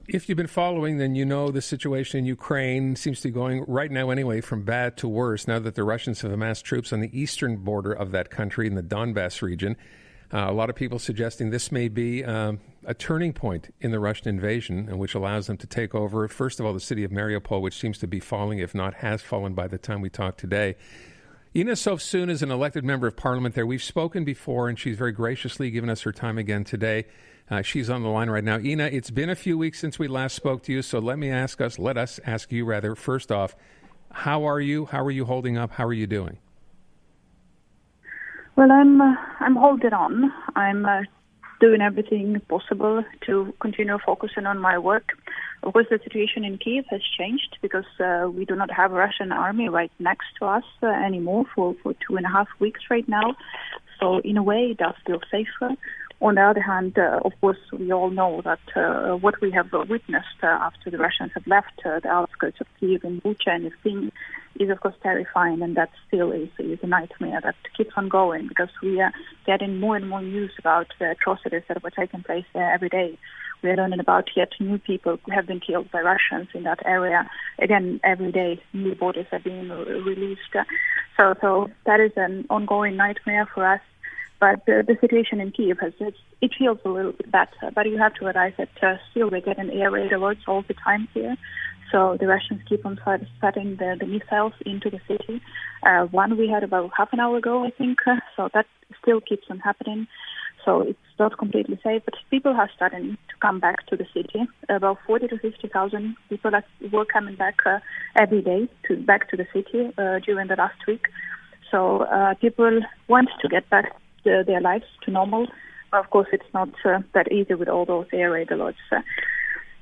If you've been following, then you know the situation in Ukraine seems to be going, right now anyway, from bad to worse now that the Russians have amassed troops on the eastern border of that country in the Donbass region. A lot of people suggesting this may be a turning point in the Russian invasion, which allows them to take over, first of all, the city of Mariupol, which seems to be falling, if not has fallen by the time we talk today. Ina SOVSUN is an elected member of parliament there. We've spoken before, and she's very graciously given us her time again today. She's on the line right now. Ina, it's been a few weeks since we last spoke to you, so let us ask you, first off, how are you? How are you holding up? How are you doing? Well, I'm holding on. I'm doing everything possible to continue focusing on my work. Of course, the situation in Kyiv has changed because we do not have a Russian army right next to us anymore for 2.5 weeks right now. So in a way, it does feel safer. On the other hand, of course, we all know that what we have witnessed after the Russians have left the outskirts of Kyiv in Bucha and Irpin is, of course, terrifying, and that still is a nightmare that keeps on going because we are getting more and more news about the atrocities that were taking place there every day. We are learning about yet new people who have been killed by Russians in that area. Again, every day, new bodies are being released. So that is an ongoing nightmare for us. But the situation in Kyiv it feels a little bit better. But you have to realize that still we're getting air raid alerts all the time here. So the Russians keep on setting the missiles into the city. One we had about half an hour ago, I think. So that still keeps on happening. So it's not completely safe. But people are starting to come back to the city. About 40 to 50,000 people were coming back every day back to the city during the last week. So people want to get back their lives to normal. Of course, it's not that easy with all those air raid alerts.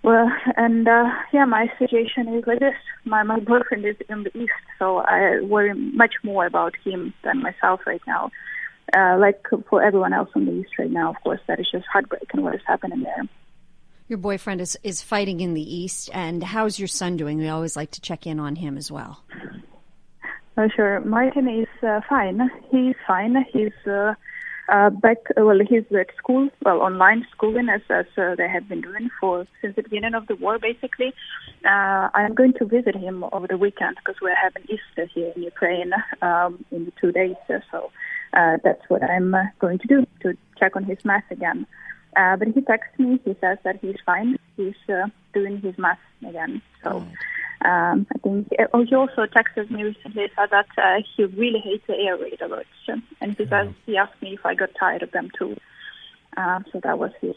My situation is like this. My boyfriend is in the east, so I worry much more about him than myself right now. Like for everyone else in the east right now, of course, that is just heartbreaking what is happening there. Your boyfriend is fighting in the east, and how's your son doing? We always like to check in on him as well. Sure. Martin is fine. He's fine. He's back. He's at school. Online schooling as they have been doing since the beginning of the war, basically. I'm going to visit him over the weekend because we're having Easter here in Ukraine in 2 days. So that's what I'm going to do, to check on his math again. But he texts me. He says that he's fine. He's doing his math again. So. I think he also texted me recently, said that he really hates the air raid alerts, and he asked me if I got tired of them too. So that was his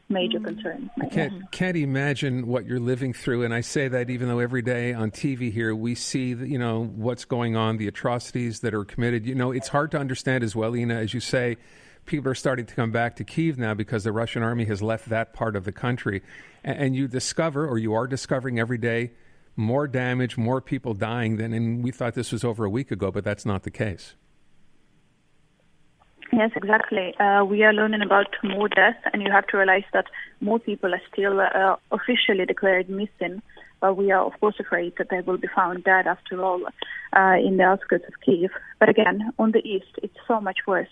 major concern. I can't imagine what you're living through, and I say that even though every day on TV here we see what's going on, the atrocities that are committed. It's hard to understand as well, Ina, as you say. People are starting to come back to Kyiv now because the Russian army has left that part of the country, and you are discovering every day more damage, more people dying and we thought this was over a week ago, but that's not the case. Yes, exactly. We are learning about more death, and you have to realize that more people are still officially declared missing, but we are, of course, afraid that they will be found dead after all in the outskirts of Kyiv. But again, on the east, it's so much worse.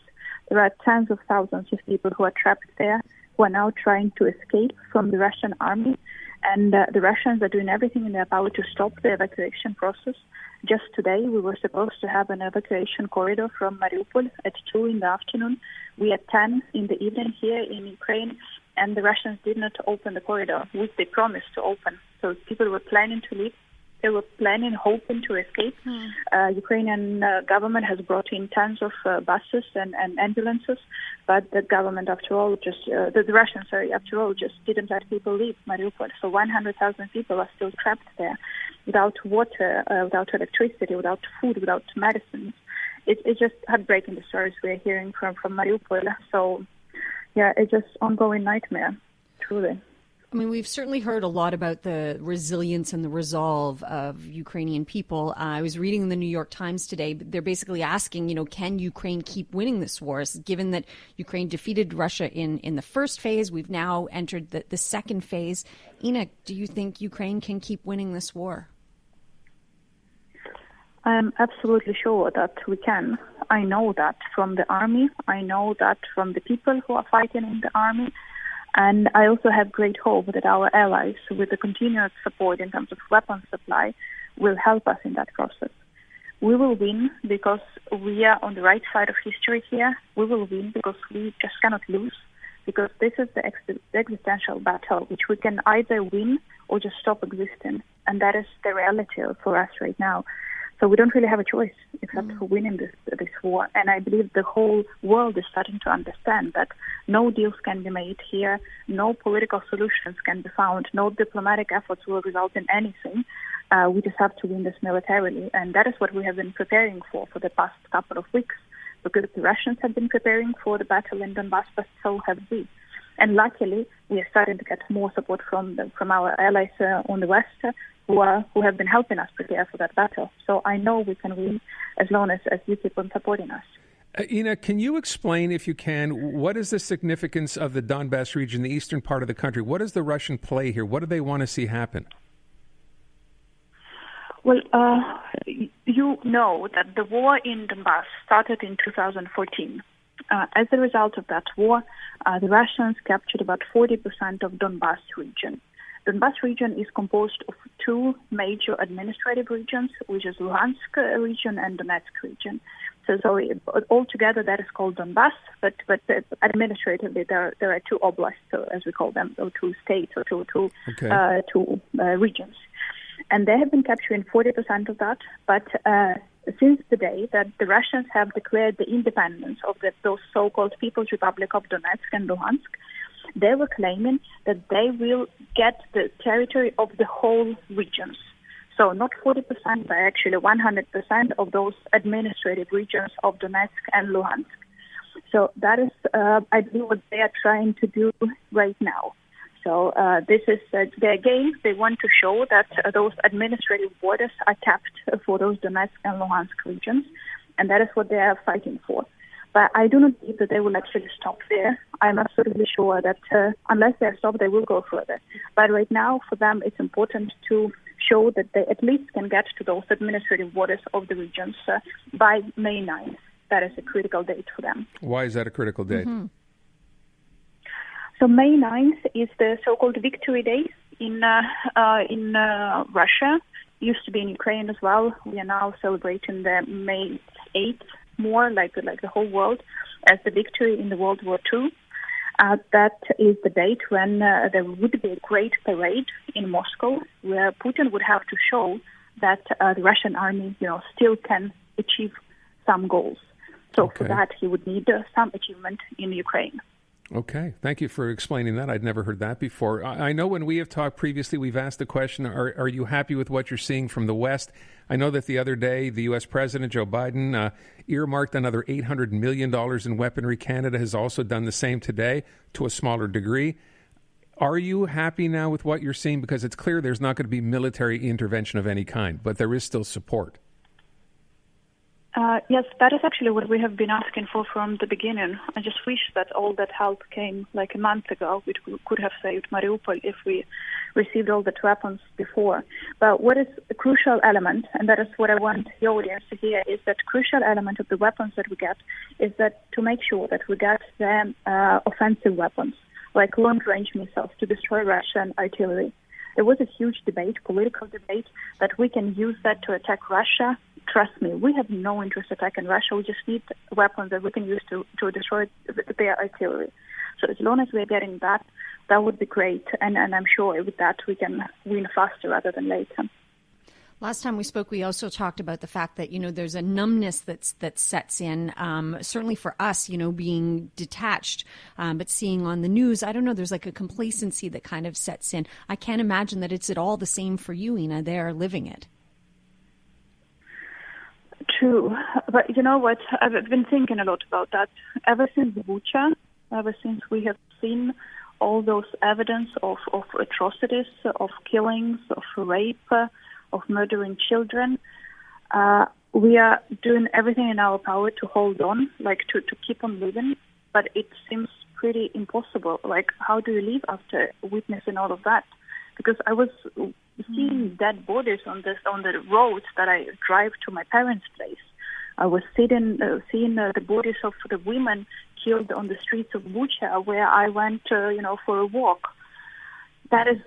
There are tens of thousands of people who are trapped there, who are now trying to escape from the Russian army. And the Russians are doing everything in their power to stop the evacuation process. Just today, we were supposed to have an evacuation corridor from Mariupol at 2 in the afternoon. We had 10 in the evening here in Ukraine, and the Russians did not open the corridor, which they promised to open. So people were planning to leave. They were hoping to escape. Ukrainian government has brought in tons of buses and ambulances, but the government, after all, the Russians, just didn't let people leave Mariupol. So 100,000 people are still trapped there, without water, without electricity, without food, without medicines. It's just heartbreaking, the stories we're hearing from Mariupol. So, yeah, it's just ongoing nightmare, truly. I mean, we've certainly heard a lot about the resilience and the resolve of Ukrainian people. I was reading in the New York Times today, they're basically asking, can Ukraine keep winning this war? Given that Ukraine defeated Russia in the first phase, we've now entered the second phase. Ina, do you think Ukraine can keep winning this war? I'm absolutely sure that we can. I know that from the army. I know that from the people who are fighting in the army. And I also have great hope that our allies, with the continued support in terms of weapons supply, will help us in that process. We will win because we are on the right side of history here. We will win because we just cannot lose, because this is the existential battle, which we can either win or just stop existing. And that is the reality for us right now. So we don't really have a choice except for winning this war. And I believe the whole world is starting to understand that no deals can be made here, no political solutions can be found, no diplomatic efforts will result in anything. We just have to win this militarily. And that is what we have been preparing for the past couple of weeks, because the Russians have been preparing for the battle in Donbass, but so have we. And luckily, we are starting to get more support from our allies on the West, who have been helping us prepare for that battle. So I know we can win as long as you keep on supporting us. Ina, can you explain, if you can, what is the significance of the Donbass region, the eastern part of the country? What is the Russian play here? What do they want to see happen? Well, you know that the war in Donbass started in 2014. As a result of that war, the Russians captured about 40% of Donbass region. Donbass region is composed of two major administrative regions, which is Luhansk region and Donetsk region. So altogether that is called Donbass, but administratively there are two oblasts, as we call them, or two states, or two regions. And they have been capturing 40% of that, but since the day that the Russians have declared the independence of those so-called People's Republic of Donetsk and Luhansk, they were claiming that they will get the territory of the whole regions. So not 40%, but actually 100% of those administrative regions of Donetsk and Luhansk. So that is, I believe, what they are trying to do right now. So this is their game. They want to show that those administrative borders are kept for those Donetsk and Luhansk regions, and that is what they are fighting for. But I do not believe that they will actually stop there. I'm absolutely sure that unless they stop, they will go further. But right now, for them, it's important to show that they at least can get to those administrative borders of the regions by May 9th. That is a critical date for them. Why is that a critical date? Mm-hmm. So May 9th is the so-called Victory Day in Russia. Used to be in Ukraine as well. We are now celebrating the May 8th more like the whole world as the victory in the World War II. That is the date when there would be a great parade in Moscow where Putin would have to show that the Russian army, still can achieve some goals. So for that, he would need some achievement in Ukraine. Okay. Thank you for explaining that. I'd never heard that before. I know when we have talked previously, we've asked the question, are you happy with what you're seeing from the West? I know that the other day, the U.S. President, Joe Biden, earmarked another $800 million in weaponry. Canada has also done the same today to a smaller degree. Are you happy now with what you're seeing? Because it's clear there's not going to be military intervention of any kind, but there is still support. Yes, that is actually what we have been asking for from the beginning. I just wish that all that help came like a month ago, which we could have saved Mariupol if we received all that weapons before. But what is a crucial element, and that is what I want the audience to hear, is that crucial element of the weapons that we get is that to make sure that we get the offensive weapons, like long-range missiles to destroy Russian artillery. There was a huge debate, political debate, that we can use that to attack Russia. Trust me, we have no interest in attacking Russia. We just need weapons that we can use to destroy their artillery. So as long as we're getting that, that would be great. And I'm sure with that we can win faster rather than later. Last time we spoke, we also talked about the fact that, there's a numbness that sets in, certainly for us, being detached, but seeing on the news, I don't know, there's like a complacency that kind of sets in. I can't imagine that it's at all the same for you, Ina. They're living it. True. But you know what? I've been thinking a lot about that. Ever since Bucha, ever since we have seen all those evidence of atrocities, of killings, of rape, of murdering children, we are doing everything in our power to hold on, to keep on living. But it seems pretty impossible. How do you live after witnessing all of that? Because I was seeing dead bodies on the roads that I drive to my parents' place. I was seeing the bodies of the women killed on the streets of Bucha, where I went, for a walk. That is,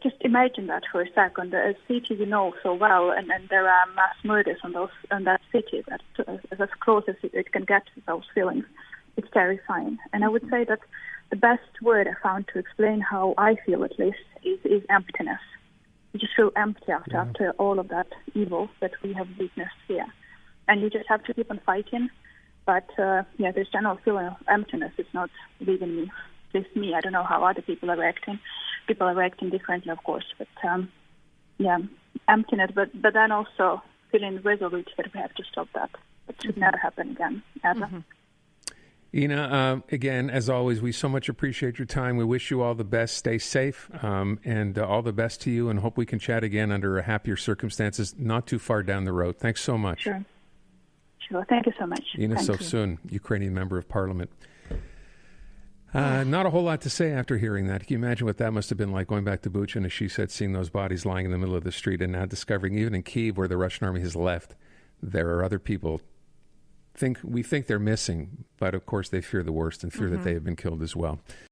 just imagine that for a second. A city you know so well, and there are mass murders in that city. That's as close as it can get to those feelings. It's terrifying. And I would say that the best word I found to explain how I feel, at least, is emptiness. You just feel empty after all of that evil that we have witnessed here. And you just have to keep on fighting. But, this general feeling of emptiness is not leaving me. Just me. I don't know how other people are reacting. People are reacting differently, of course. But, emptiness. But then also feeling resolute that we have to stop that. It should never happen again, ever. Mm-hmm. Ina, again, as always, we so much appreciate your time. We wish you all the best. Stay safe, and all the best to you, and hope we can chat again under happier circumstances not too far down the road. Thanks so much. Sure. Thank you so much. Ina SOVSUN, Ukrainian member of parliament. Not a whole lot to say after hearing that. Can you imagine what that must have been like going back to Bucha, and as she said, seeing those bodies lying in the middle of the street, and now discovering even in Kyiv, where the Russian army has left, there are other people we think they're missing, but of course they fear the worst and fear that they have been killed as well.